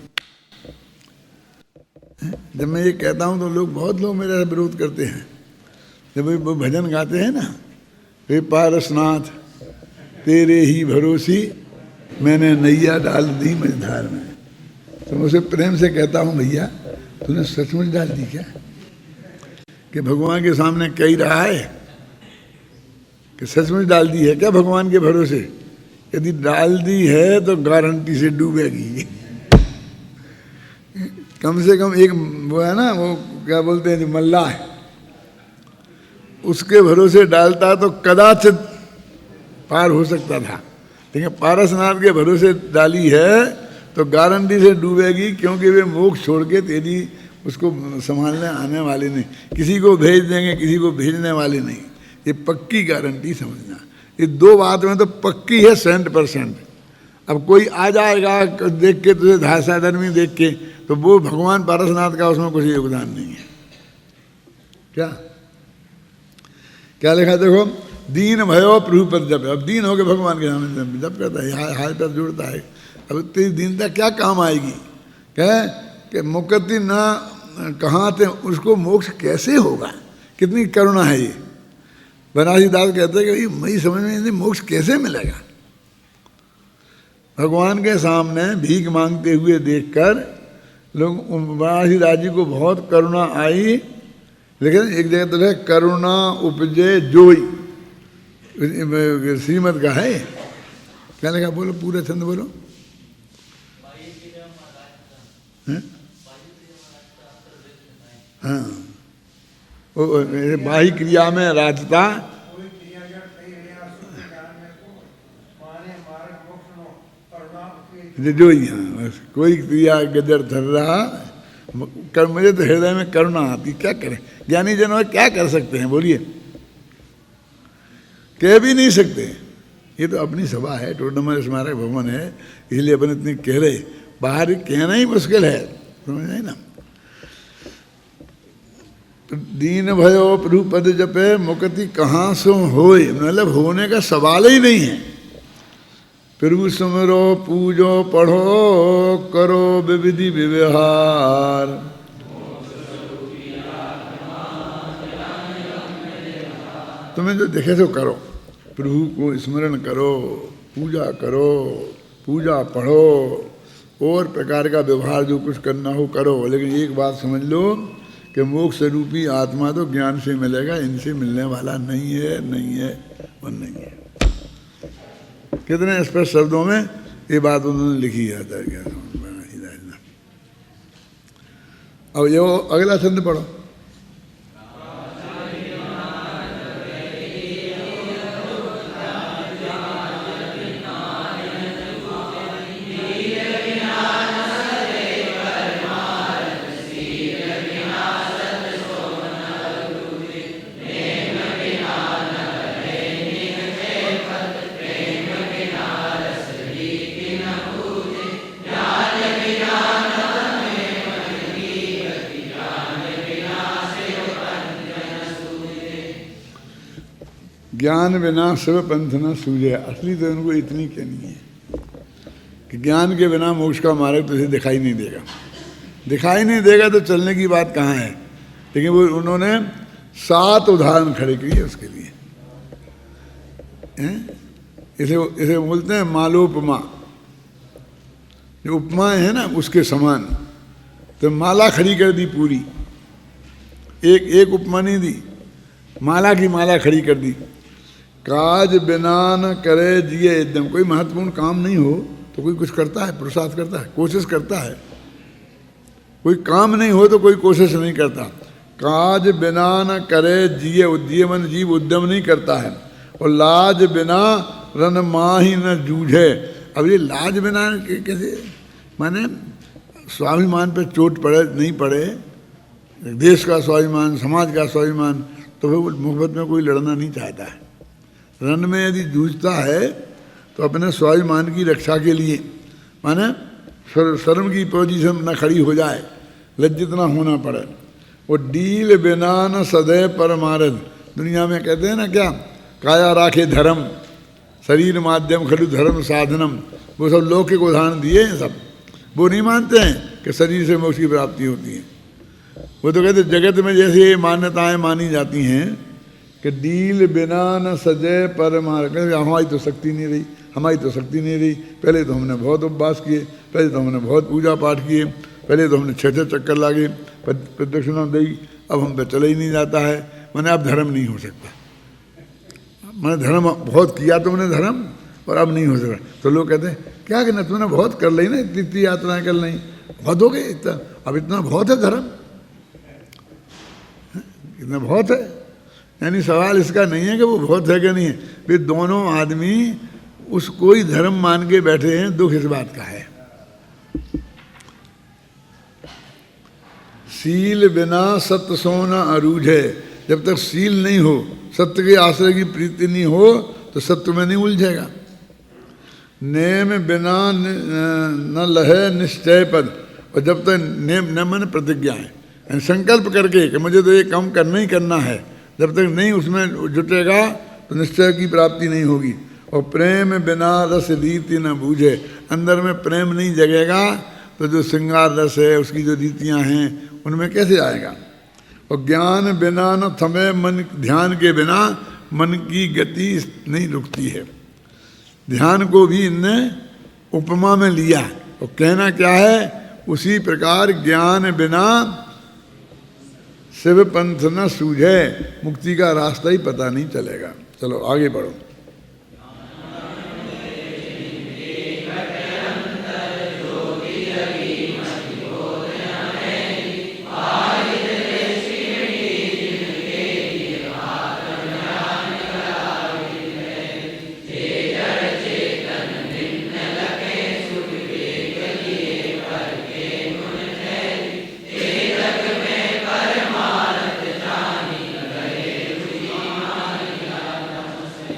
जब मैं ये कहता हूँ तो लोग, बहुत लोग मेरा विरोध करते हैं। जब वो भजन गाते हैं ना, वे पारसनाथ तेरे ही भरोसी मैंने नैया डाल दी मझधार में, तो मैं उसे प्रेम से कहता हूँ भैया तूने सचमुच डाल दी क्या, कि भगवान के सामने कह ही रहा है कि सचमुच डाल दी है क्या भगवान के भरोसे। यदि डाल दी है तो गारंटी से डूबेगी। कम से कम एक वो है ना, वो क्या बोलते हैं जो मल्लाह है, उसके भरोसे डालता तो कदाचित पार हो सकता था, लेकिन पारसनाथ के भरोसे डाली है तो गारंटी से डूबेगी, क्योंकि वे मोक्ष छोड़ के तेरी उसको संभालने आने वाले नहीं, किसी को भेज देंगे, किसी को भेजने वाले नहीं। ये पक्की गारंटी समझना। ये दो बात में तो पक्की है 100%। अब कोई आ जाएगा देख के तुझे धासा धर्मी देख के, तो वो भगवान पारसनाथ का उसमें कुछ योगदान नहीं है। क्या क्या लिखा देखो, दीन भयो प्रभु पद जप। अब दीन हो के भगवान के सामने जप करता है, हाथ पर जुड़ता है। अब तेरी दीनता क्या काम आएगी। क्या कि मुक्ति ना कहाँ थे, उसको मोक्ष कैसे होगा। कितनी करुणा है ये। बनारसी दास कहते हैं कि भाई मई समझ में नहीं मोक्ष कैसे मिलेगा। भगवान के सामने भीख मांगते हुए देखकर लोग वाराणसी राजी को बहुत करुणा आई, लेकिन एक जगह तो है करुणा उपजे जोई, श्रीमद का है। क्या लिखा बोलो, पूरा छंद बोलो। हाँ, बाही क्रिया में राजता, जो यहाँ कोई क्रिया गदर धर रहा कर, मुझे तो हृदय में करुणा आती। क्या करें ज्ञानी जनों, क्या कर सकते हैं बोलिए, कह भी नहीं सकते। ये तो अपनी सभा है, टोडरमल स्मारक भवन है, इसलिए अपन इतनी कह रहे, बाहर कहना ही मुश्किल है, समझ नहीं ना। दीन भयो प्रभु पद जपे मुक्ति कहाँ सो होए, मतलब होने का सवाल ही नहीं है। प्रभु सुमरो पूजो पढ़ो करो विविधि व्यवहार, तुम्हें जो देखे तो करो, प्रभु को स्मरण करो, पूजा करो, पूजा पढ़ो, और प्रकार का व्यवहार जो कुछ करना हो करो। लेकिन एक बात समझ लो कि मोक्ष रूपी आत्मा तो ज्ञान से मिलेगा, इनसे मिलने वाला नहीं है, नहीं है और नहीं है। कितने स्पष्ट शब्दों में ये बात उन्होंने लिखी है। अब ये अगला छंद पढ़ो। ज्ञान बिना सब पंथ न सूझे। असली तो उनको इतनी कहनी है कि ज्ञान के बिना मोक्ष का मार्ग तुझे दिखाई नहीं देगा। दिखाई नहीं देगा तो चलने की बात कहाँ है। लेकिन वो उन्होंने 7 उदाहरण खड़े किए उसके लिए। इसे बोलते हैं मालोपमा। जो उपमाएं है ना उसके समान। तो माला खड़ी कर दी पूरी, एक उपमा नहीं दी, माला की माला खड़ी कर दी। काज बिना न करे जिए एकदम। कोई महत्वपूर्ण काम नहीं हो तो कोई कुछ करता है, पुरुषार्थ करता है, कोशिश करता है। कोई काम नहीं हो तो कोई कोशिश नहीं करता। काज बिना न करे जिए, जिए मन जीव उद्यम नहीं करता है। और लाज बिना रन माही न जूझे। अब ये लाज बिना कैसे, माने स्वाभिमान पे चोट पड़े नहीं पड़े, देश का स्वाभिमान, समाज का स्वाभिमान, तो फिर मुहब्बत में कोई लड़ना नहीं चाहता है। रण में यदि जूझता है तो अपने स्वाभिमान की रक्षा के लिए, माने शर्म की पोजीशन न खड़ी हो जाए, लज्जित ना होना पड़े। वो डील बिना न सदैव परमारथ। दुनिया में कहते हैं ना क्या, काया राखे धर्म, शरीर माध्यम खड़ु धर्म साधनम। वो सब लौकिक उदाहरण दिए हैं सब। वो नहीं मानते हैं कि शरीर से मोक्ष की प्राप्ति होती है। वो तो कहते जगत में जैसे ये मान्यताएं मानी जाती हैं कि डील बिना न सजय परमार्थ। हमारी तो शक्ति नहीं रही, हमारी तो शक्ति नहीं रही। पहले तो हमने बहुत उपवास किए, पहले तो हमने बहुत पूजा पाठ किए, पहले तो हमने 6 चक्कर लागे, प्रदक्षिणा दी, अब हम पे चला ही नहीं जाता है। मैंने अब धर्म नहीं हो सकता। मैंने धर्म बहुत किया तुमने धर्म, और अब नहीं हो सकता। तो लोग कहते हैं क्या करना, तुमने बहुत कर ली ना, इतनी यात्राएं कर ली, बहुत हो गई, इतना अब इतना बहुत है धर्म, इतना बहुत है। यानी सवाल इसका नहीं है कि वो बहुत है कि नहीं है, वे दोनों आदमी उसको ही धर्म मान के बैठे हैं। दुख इस बात का है। सील बिना सत्य सोना अरूझ है। जब तक सील नहीं हो, सत्य के आश्रय की प्रीति नहीं हो, तो सत्य में नहीं उलझेगा। नेम बिना न लहे निश्चय पद। और जब तक नेम, न मन प्रतिज्ञा है, संकल्प करके कि मुझे तो ये काम करना ही करना है, जब तक नहीं उसमें जुटेगा तो निश्चय की प्राप्ति नहीं होगी। और प्रेम बिना रस रीति न बूझे। अंदर में प्रेम नहीं जगेगा तो जो श्रृंगार रस है, उसकी जो रीतियाँ हैं, उनमें कैसे आएगा। और ज्ञान बिना न थमे मन। ध्यान के बिना मन की गति नहीं रुकती है। ध्यान को भी इनने उपमा में लिया। और कहना क्या है, उसी प्रकार ज्ञान बिना शिव पंथ न सूझे, मुक्ति का रास्ता ही पता नहीं चलेगा। चलो आगे बढ़ो।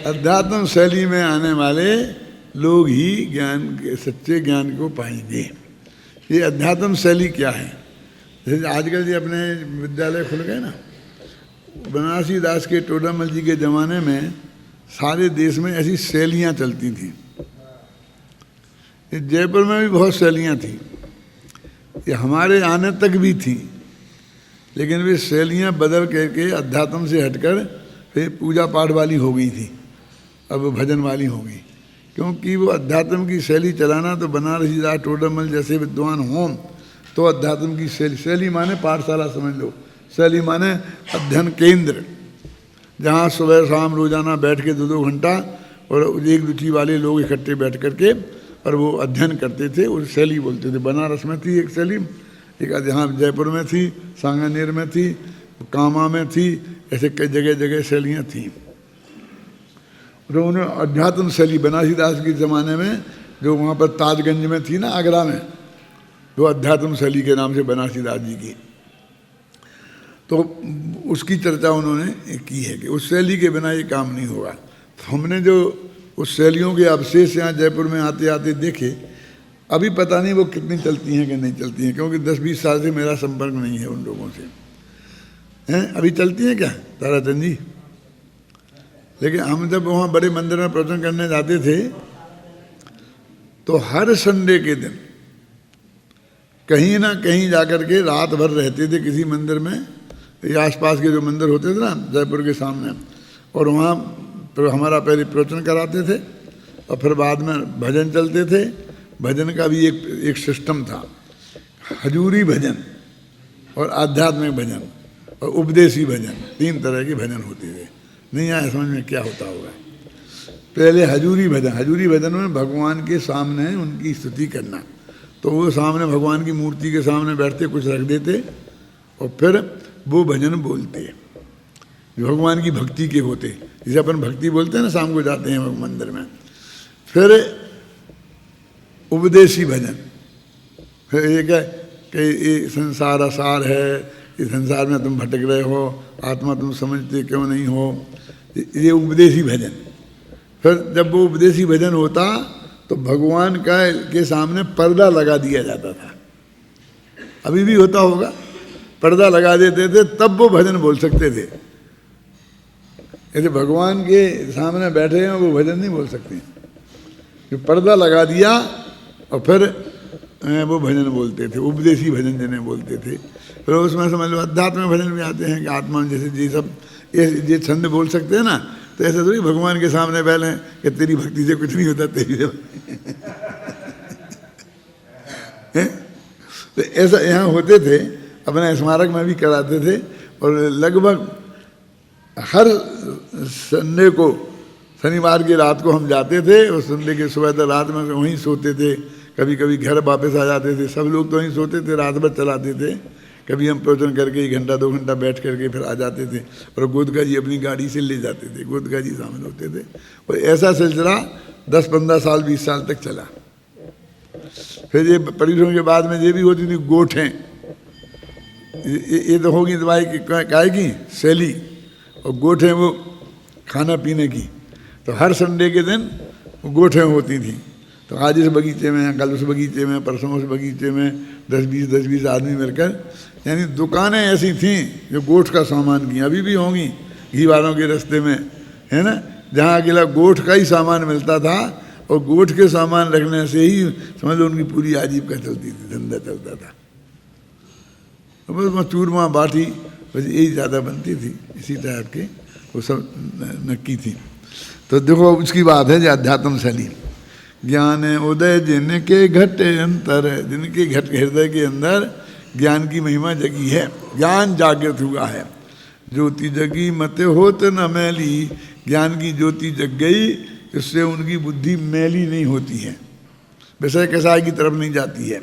अध्यात्म शैली में आने वाले लोग ही ज्ञान के, सच्चे ज्ञान को पाएंगे। ये अध्यात्म शैली क्या है? जैसे आजकल ये अपने विद्यालय खुल गए ना, बनारसी दास के टोडामल जी के ज़माने में सारे देश में ऐसी शैलियाँ चलती थीं। जयपुर में भी बहुत शैलियाँ थीं, ये हमारे आने तक भी थीं, लेकिन वे शैलियाँ बदल करके अध्यात्म से हटकर फिर पूजा पाठ वाली हो गई थी, अब भजन वाली हो गई। क्योंकि वो अध्यात्म की शैली चलाना तो बनारसी दास टोडामल जैसे विद्वान हों तो अध्यात्म की शैली माने पाठशाला समझ लो, शैली माने अध्ययन केंद्र, जहाँ सुबह शाम रोजाना बैठ के 2-2 घंटा और एक रुचि वाले लोग इकट्ठे बैठ करके और वो अध्ययन करते थे, उस शैली बोलते थे। बनारस में थी एक शैली, एक यहाँ जयपुर में थी, सांगानेर में थी, कामा में थी, ऐसे कई जगह जगह शैलियाँ थीं। तो उन्हें अध्यात्म शैली बनारसी दास के ज़माने में जो वहाँ पर ताजगंज में थी ना, आगरा में, वो अध्यात्म शैली के नाम से बनारसी दास जी की, तो उसकी चर्चा उन्होंने की है कि उस शैली के बिना ये काम नहीं होगा। तो हमने जो उस शैलियों के अवशेष यहाँ जयपुर में आते आते देखे, अभी पता नहीं वो कितनी चलती हैं कि नहीं चलती हैं, क्योंकि 10-20 साल से मेरा संपर्क नहीं है उन लोगों से। हैं अभी चलती हैं क्या ताराचंद जी? लेकिन हम जब वहाँ बड़े मंदिर में प्रवचन करने जाते थे तो हर संडे के दिन कहीं ना कहीं जाकर के रात भर रहते थे किसी मंदिर में, ये आसपास के जो मंदिर होते थे ना जयपुर के सामने, और वहाँ हमारा पहले प्रवचन कराते थे और फिर बाद में भजन चलते थे। भजन का भी एक सिस्टम था, हजूरी भजन और आध्यात्मिक भजन और उपदेशी भजन, 3 तरह के भजन होते थे। नहीं आया समझ में क्या होता होगा। पहले हजूरी भजन में भगवान के सामने उनकी स्तुति करना, तो वो सामने भगवान की मूर्ति के सामने बैठते, कुछ रख देते और फिर वो भजन बोलते जो भगवान की भक्ति के होते, जैसे अपन भक्ति बोलते हैं ना शाम को जाते हैं मंदिर में। फिर उपदेशी भजन, फिर एक है कि ये संसार असार है, इस संसार में तुम भटक रहे हो, आत्मा तुम समझते क्यों नहीं हो, ये उपदेशी भजन। फिर जब वो उपदेशी भजन होता तो भगवान का के सामने पर्दा लगा दिया जाता था, अभी भी होता होगा, पर्दा लगा देते थे तब वो भजन बोल सकते थे। ऐसे भगवान के सामने बैठे हैं वो भजन नहीं बोल सकते, जो पर्दा लगा दिया और फिर वो भजन बोलते थे, उपदेशी भजन जिन्हें बोलते थे। फिर उसमें समझ लो अध्यात्म भजन भी आते हैं कि आत्मा जैसे ये सब ये छंद बोल सकते हैं ना, तो ऐसा थोड़ी भगवान के सामने बैठे कि तेरी भक्ति से कुछ नहीं होता, तेरी तो ऐसा यहाँ होते थे, अपने स्मारक में भी कराते थे। और लगभग हर संडे को, शनिवार की रात को हम जाते थे और संडे के सुबह तक रात में वहीं सोते थे, कभी कभी घर वापस आ जाते थे, सब लोग तो वहीं सोते थे, रात भर चलाते थे। कभी हम प्रवचन करके 1 घंटा 2 घंटा बैठ करके फिर आ जाते थे और गोदका जी अपनी गाड़ी से ले जाते थे, गोदका जी शामिल होते थे। और ऐसा सिलसिला 10-15 साल 20 साल तक चला। फिर ये परिश्रम के बाद में ये भी होती थी गोठें, ये तो होगी दवाई की काय की शैली, और गोठें वो खाना पीने की। तो हर संडे के दिन वो गोठें होती थी, तो आज इस बगीचे में, कल उस बगीचे में, परसों उस बगीचे में 10-20 आदमी मिलकर, यानी दुकानें ऐसी थीं जो गोठ का सामान की, अभी भी होंगी घी वालों के रास्ते में, है ना, जहाँ अकेला गोठ का ही सामान मिलता था और गोठ के सामान रखने से ही समझ लो उनकी पूरी आजीविका चलती थी, धंधा चलता था। बस चूरमा बाटी बस यही ज़्यादा बनती थी, इसी टाइप के वो सब नक्की थी। तो देखो उसकी बात है जो अध्यात्म शैली, ज्ञान उदय जिनके घटे अंतर, जिनके घट हृदय के अंदर ज्ञान की महिमा जगी है, ज्ञान जागृत हुआ है। ज्योति जगी मत होत न मैली, ज्ञान की ज्योति जग गई, इससे उनकी बुद्धि मैली नहीं होती है, विषय कसाय की तरफ नहीं जाती है।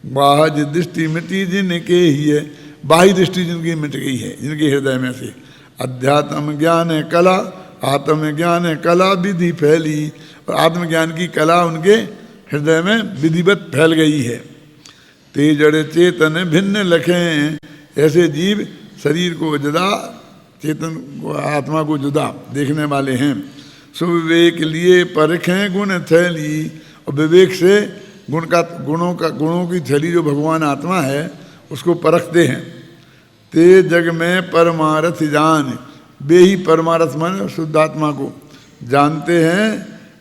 बाहज दृष्टि मिटी जिनके ही है, बाह्य दृष्टि जिनकी मिट गई है, जिनके हृदय में से। अध्यात्म ज्ञान है कला, आत्मज्ञान है कला विधि फैली, और आत्मज्ञान की कला उनके हृदय में विधिवत फैल गई है। ते जड़ चेतन भिन्न लखें, ऐसे जीव शरीर को जुदा, चेतन को आत्मा को जुदा देखने वाले हैं। सुविवेक लिए परखें गुण थैली, और विवेक से गुणों की थैली जो भगवान आत्मा है उसको परखते हैं। ते जग में परमारथ जान, वे ही परमारथ मन शुद्ध आत्मा को जानते हैं।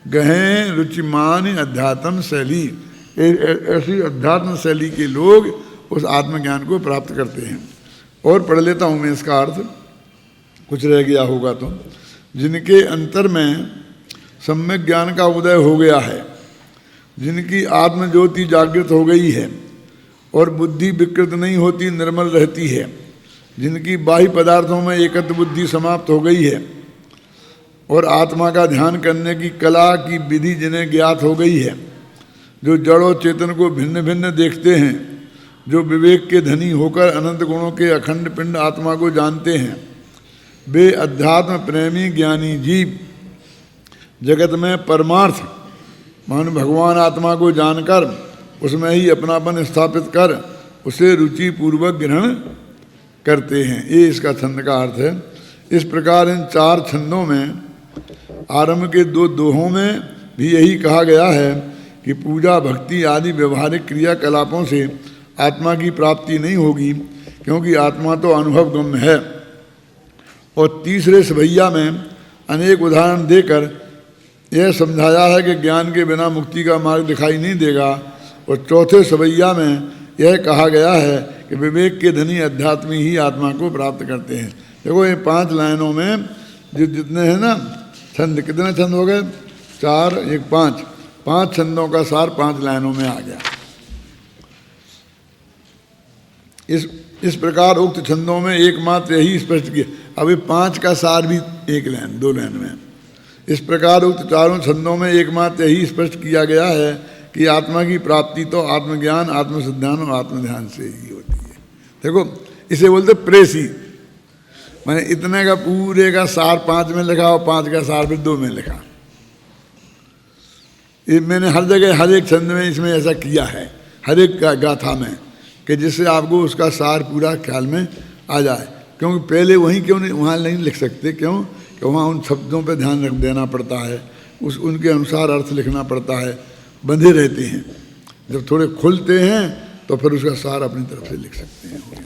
गहें रुचिमान अध्यात्म शैली, ऐसी अध्यात्म शैली के लोग उस आत्मज्ञान को प्राप्त करते हैं। और पढ़ लेता हूँ मैं इसका अर्थ, कुछ रह गया होगा तो। जिनके अंतर में सम्यक ज्ञान का उदय हो गया है, जिनकी आत्मज्योति जागृत हो गई है और बुद्धि विकृत नहीं होती, निर्मल रहती है, जिनकी बाह्य पदार्थों में एकत्व बुद्धि समाप्त हो गई है और आत्मा का ध्यान करने की कला की विधि जिन्हें ज्ञात हो गई है, जो जड़ और चेतन को भिन्न भिन्न देखते हैं, जो विवेक के धनी होकर अनंत गुणों के अखंड पिंड आत्मा को जानते हैं, वे अध्यात्म प्रेमी ज्ञानी जीव जगत में परमार्थ मान भगवान आत्मा को जानकर उसमें ही अपनापन स्थापित कर उसे रुचि पूर्वक ग्रहण करते हैं। ये इसका छंद का अर्थ है। इस प्रकार इन 4 छंदों में, आरंभ के 2 दोहों में भी यही कहा गया है कि पूजा भक्ति आदि व्यवहारिक क्रियाकलापों से आत्मा की प्राप्ति नहीं होगी, क्योंकि आत्मा तो अनुभव गम्य है। और तीसरे सवैया में अनेक उदाहरण देकर यह समझाया है कि ज्ञान के बिना मुक्ति का मार्ग दिखाई नहीं देगा। और चौथे सवैया में यह कहा गया है कि विवेक के धनी अध्यात्मी ही आत्मा को प्राप्त करते हैं। देखो ये 5 लाइनों में जितने हैं ना छंद, कितने छंद हो गए? 4 1 5, 5 छंदों का सार 5 लाइनों में आ गया। इस प्रकार उक्त छंदों में एकमात्र यही स्पष्ट किया। अभी 5 का सार भी 1 लाइन 2 लाइन में। इस प्रकार उक्त 4 छंदों में एकमात्र यही स्पष्ट किया गया है कि आत्मा की प्राप्ति तो आत्मज्ञान, आत्मसिद्धान और आत्मध्यान से ही होती है। देखो इसे बोलते प्रेसी, मैंने इतने का पूरे का सार 5 में लिखा और 5 का सार फिर 2 में लिखा। ये मैंने हर जगह हर एक छंद में इसमें ऐसा किया है, हर एक गाथा में, कि जिससे आपको उसका सार पूरा ख्याल में आ जाए। क्योंकि पहले वहीं क्यों नहीं, वहाँ नहीं लिख सकते, क्यों कि वहाँ उन शब्दों पे ध्यान रख देना पड़ता है, उनके अनुसार अर्थ लिखना पड़ता है, बंधे रहते हैं। जब थोड़े खुलते हैं तो फिर उसका सार अपनी तरफ से लिख सकते हैं।